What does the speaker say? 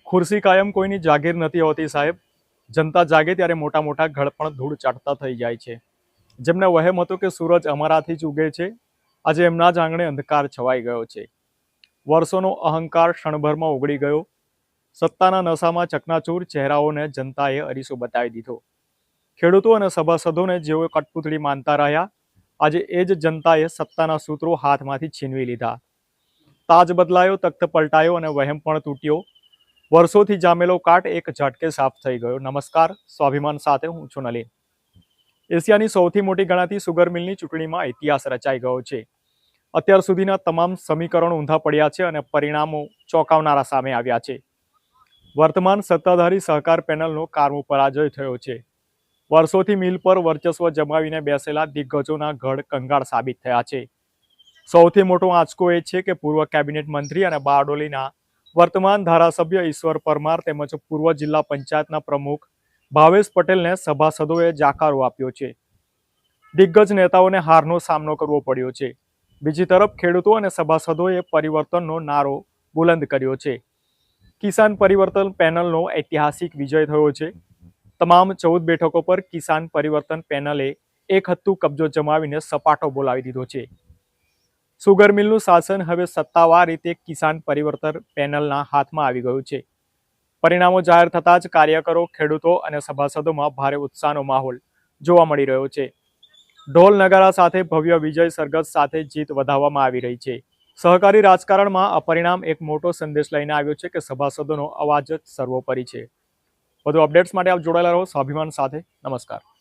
ખુરશી કાયમ કોઈની જાગીર નથી હોતી સાહેબ. જનતા જાગે ત્યારે મોટા મોટા ઘડ પણ ધૂળ ચાટતા થઈ જાય છે. જેમને વહેમ હતો કે સૂરજ અમારાથી જ ઉગે છે, આજે એમના જ આંગણે અંધકાર છવાઈ ગયો છે. વર્ષોનો અહંકાર ક્ષણભરમાં ઉગડી ગયો. સત્તાના નશામાં ચકનાચૂર ચહેરાઓને જનતાએ અરીસો બતાવી દીધો. ખેડૂતો અને સભાસદોને જેઓ કઠપૂતળી માનતા રહ્યા, આજે એ જ જનતાએ સત્તાના સૂત્રો હાથમાંથી છીનવી લીધા. તાજ બદલાયો, તખ્ત પલટાયો અને વહેમ પણ તૂટ્યો. વર્ષોથી જામેલો કાટ એક ઝટકે સાફ થઈ ગયો. નમસ્કાર, સ્વાભિમાન સાથે હું છું નલિન. એશિયાની સૌથી મોટી ગણાતી સુગર મિલની ચૂંટણીમાં ઇતિહાસ રચાઈ ગયો છે. અત્યાર સુધીના તમામ સમીકરણો ઊંધા પડ્યા છે અને પરિણામો ચોંકાવનારા સામે આવ્યા છે. વર્તમાન સત્તાધારી સહકાર પેનલનો કારમો પરાજય થયો છે. વર્ષોથી મિલ પર વર્ચસ્વ જમાવીને બેસેલા દિગ્ગજોના ગઢ કંગાળ સાબિત થયા છે. સૌથી મોટો આંચકો એ છે કે પૂર્વ કેબિનેટ મંત્રી અને બારડોલીના વર્તમાન ધારાસભ્ય ઈશ્વર પરમાર તેમજ પૂર્વ જિલ્લા પંચાયતના પ્રમુખ ભાવેશ પટેલને સભાસદોએ જાકારો આપ્યો છે. દિગ્ગજ નેતાઓને હારનો સામનો કરવો પડ્યો છે. બીજી તરફ ખેડૂતો અને સભાસદોએ પરિવર્તનનો નારો બુલંદ કર્યો છે. કિસાન પરિવર્તન પેનલનો ઐતિહાસિક વિજય થયો છે. તમામ 14 બેઠકો પર કિસાન પરિવર્તન પેનલે એક હત્તુ કબજો જમાવીને સપાટો બોલાવી દીધો છે. સુગર મિલનું શાસન હવે સત્તાવાર રીતે કિસાન પરિવર્તન પેનલના હાથમાં આવી ગયું છે. પરિણામો જાહેર થતાં જ કાર્યકરો, ખેડૂતો અને સભાસદોમાં ભારે ઉત્સાહનો માહોલ જોવા મળી રહ્યો છે. ઢોલ નગારા સાથે ભવ્ય વિજય સરઘસ સાથે જીત વધાવવામાં આવી રહી છે. સહકારી રાજકારણમાં આ પરિણામ એક મોટો સંદેશ લઈને આવ્યો છે કે સભાસદોનો અવાજ જ સર્વોપરી છે. વધુ અપડેટ્સ માટે આપ જોડાયેલા રહો સ્વાભિમાન સાથે. નમસ્કાર.